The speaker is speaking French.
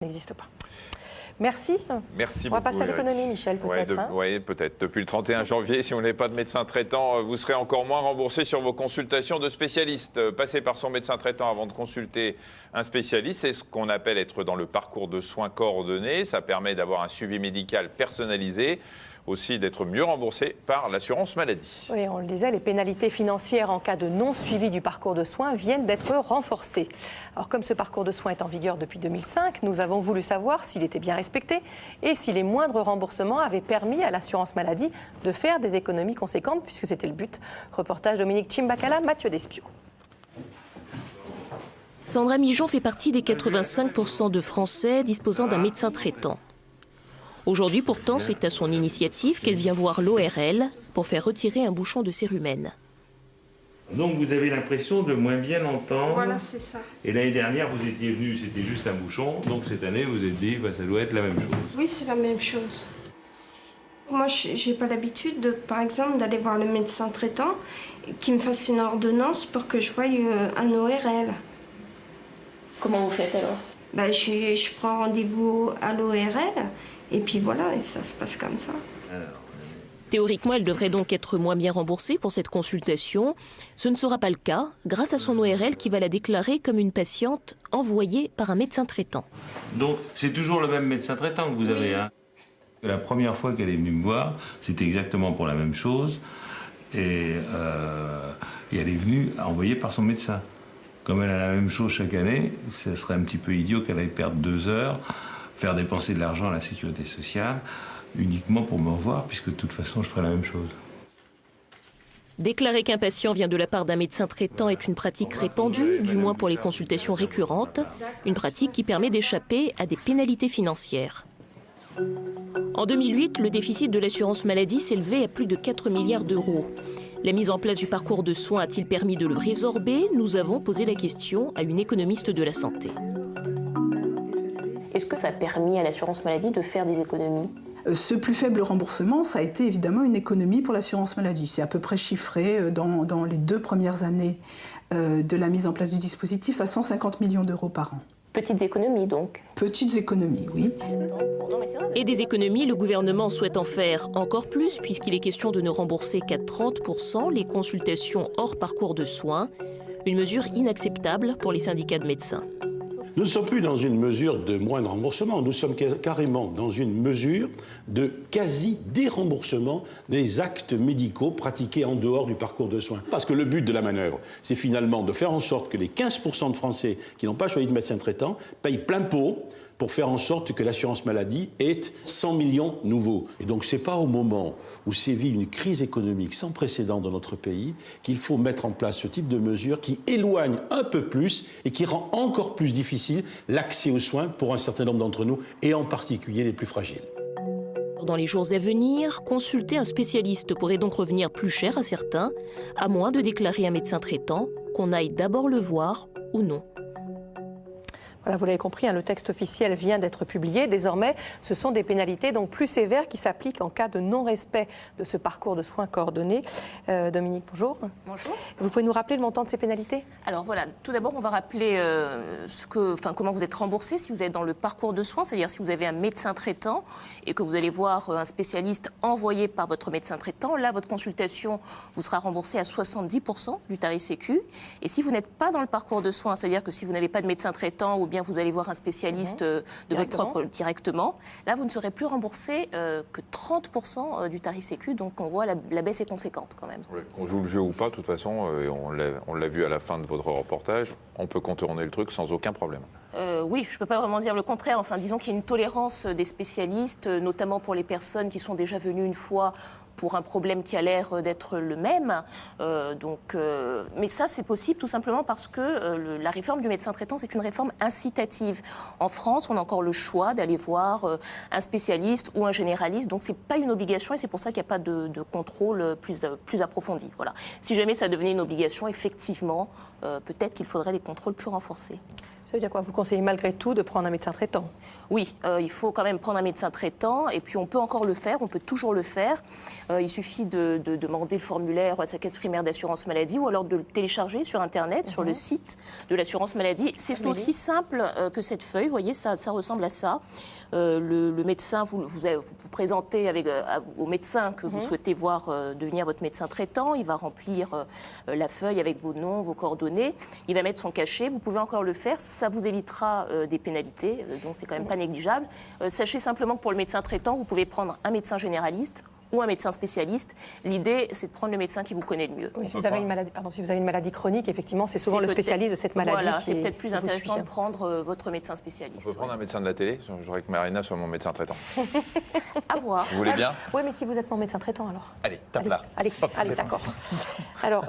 n'existe pas. Merci. Merci beaucoup. On va passer à Eric. l'économie, Michel, peut-être. Oui, peut-être. Depuis le 31 janvier, si vous n'avez pas de médecin traitant, vous serez encore moins remboursé sur vos consultations de spécialistes. Passer par son médecin traitant avant de consulter un spécialiste, c'est ce qu'on appelle être dans le parcours de soins coordonnés. Ça permet d'avoir un suivi médical personnalisé, aussi d'être mieux remboursé par l'assurance maladie. Oui, on le disait, les pénalités financières en cas de non-suivi du parcours de soins viennent d'être renforcées. Alors, comme ce parcours de soins est en vigueur depuis 2005, nous avons voulu savoir s'il était bien respecté et si les moindres remboursements avaient permis à l'assurance maladie de faire des économies conséquentes, puisque c'était le but. Reportage Dominique Chimbakala, Mathieu Despiau. Sandra Mijon fait partie des 85% de Français disposant d'un médecin traitant. Aujourd'hui, pourtant, c'est à son initiative qu'elle vient voir l'ORL pour faire retirer un bouchon de cérumen. Donc vous avez l'impression de moins bien entendre. Voilà, c'est ça. Et l'année dernière, vous étiez venu, c'était juste un bouchon. Donc cette année, vous vous êtes dit, ça doit être la même chose. Oui, c'est la même chose. Moi, j'ai pas l'habitude, par exemple, d'aller voir le médecin traitant qui me fasse une ordonnance pour que je voie un ORL. Comment vous faites alors ? Je prends rendez-vous à l'ORL et puis voilà, et ça se passe comme ça. Théoriquement, elle devrait donc être moins bien remboursée pour cette consultation. Ce ne sera pas le cas, grâce à son ORL qui va la déclarer comme une patiente envoyée par un médecin traitant. Donc c'est toujours le même médecin traitant que vous avez. Hein. La première fois qu'elle est venue me voir, c'était exactement pour la même chose. Et elle est venue envoyée par son médecin. Comme elle a la même chose chaque année, ce serait un petit peu idiot qu'elle aille perdre 2 heures, faire dépenser de l'argent à la sécurité sociale, uniquement pour me revoir, puisque de toute façon, je ferai la même chose. Déclarer qu'un patient vient de la part d'un médecin traitant est une pratique répandue, du moins pour les consultations récurrentes, une pratique qui permet d'échapper à des pénalités financières. En 2008, le déficit de l'assurance maladie s'élevait à plus de 4 milliards d'euros. La mise en place du parcours de soins a-t-il permis de le résorber ? Nous avons posé la question à une économiste de la santé. Est-ce que ça a permis à l'assurance maladie de faire des économies ? Ce plus faible remboursement, ça a été évidemment une économie pour l'assurance maladie. C'est à peu près chiffré dans les 2 premières années de la mise en place du dispositif à 150 millions d'euros par an. Petites économies donc ? Petites économies, oui. Et des économies, le gouvernement souhaite en faire encore plus puisqu'il est question de ne rembourser qu'à 30% les consultations hors parcours de soins. Une mesure inacceptable pour les syndicats de médecins. Nous ne sommes plus dans une mesure de moindre remboursement, nous sommes carrément dans une mesure de quasi-déremboursement des actes médicaux pratiqués en dehors du parcours de soins. Parce que le but de la manœuvre, c'est finalement de faire en sorte que les 15% de Français qui n'ont pas choisi de médecin traitant payent plein pot pour faire en sorte que l'assurance maladie ait 100 millions nouveaux. Et donc ce n'est pas au moment où sévit une crise économique sans précédent dans notre pays qu'il faut mettre en place ce type de mesures qui éloignent un peu plus et qui rend encore plus difficile l'accès aux soins pour un certain nombre d'entre nous et en particulier les plus fragiles. Dans les jours à venir, consulter un spécialiste pourrait donc revenir plus cher à certains, à moins de déclarer un médecin traitant, qu'on aille d'abord le voir ou non. Voilà, vous l'avez compris, le texte officiel vient d'être publié. Désormais, ce sont des pénalités donc plus sévères qui s'appliquent en cas de non-respect de ce parcours de soins coordonnés. Dominique, bonjour. Bonjour. Vous pouvez nous rappeler le montant de ces pénalités ? Alors voilà, tout d'abord, on va rappeler comment vous êtes remboursé si vous êtes dans le parcours de soins, c'est-à-dire si vous avez un médecin traitant et que vous allez voir un spécialiste envoyé par votre médecin traitant. Là, votre consultation vous sera remboursée à 70% du tarif Sécu. Et si vous n'êtes pas dans le parcours de soins, c'est-à-dire que si vous n'avez pas de médecin traitant ou bien vous allez voir un spécialiste de votre propre directement. Là, vous ne serez plus remboursé que 30% du tarif Sécu, donc on voit la baisse est conséquente quand même. Oui, qu'on joue le jeu ou pas, de toute façon, on l'a vu à la fin de votre reportage, on peut contourner le truc sans aucun problème. Oui, je ne peux pas vraiment dire le contraire. Enfin, disons qu'il y a une tolérance des spécialistes, notamment pour les personnes qui sont déjà venues une fois pour un problème qui a l'air d'être le même. Mais ça, c'est possible tout simplement parce que la réforme du médecin traitant, c'est une réforme incitative. En France, on a encore le choix d'aller voir un spécialiste ou un généraliste. Donc, ce n'est pas une obligation et c'est pour ça qu'il n'y a pas de contrôle plus approfondi. Voilà. Si jamais ça devenait une obligation, effectivement, peut-être qu'il faudrait des contrôles plus renforcés. Ça veut dire quoi? Vous conseillez malgré tout de prendre un médecin traitant? Oui, il faut quand même prendre un médecin traitant et puis on peut encore le faire, on peut toujours le faire. Il suffit de demander le formulaire à sa caisse primaire d'assurance maladie ou alors de le télécharger sur Internet, sur le site de l'assurance maladie. C'est aussi simple que cette feuille, vous voyez, ça ressemble à ça. Le médecin, vous présentez au médecin que vous souhaitez voir devenir votre médecin traitant. Il va remplir la feuille avec vos noms, vos coordonnées. Il va mettre son cachet. Vous pouvez encore le faire. Ça vous évitera des pénalités, donc c'est quand même pas négligeable. Sachez simplement que pour le médecin traitant, vous pouvez prendre un médecin généraliste ou un médecin spécialiste. L'idée, c'est de prendre le médecin qui vous connaît le mieux. Oui, si vous avez une maladie chronique, effectivement, c'est souvent le spécialiste de cette maladie. Voilà, qui c'est peut-être plus intéressant suit. de prendre votre médecin spécialiste. On peut prendre un médecin de la télé? Je voudrais que Marina soit mon médecin traitant. À voir. Vous voulez bien? Oui, mais si vous êtes mon médecin traitant, alors. Allez, tape là. Allez, d'accord. Alors,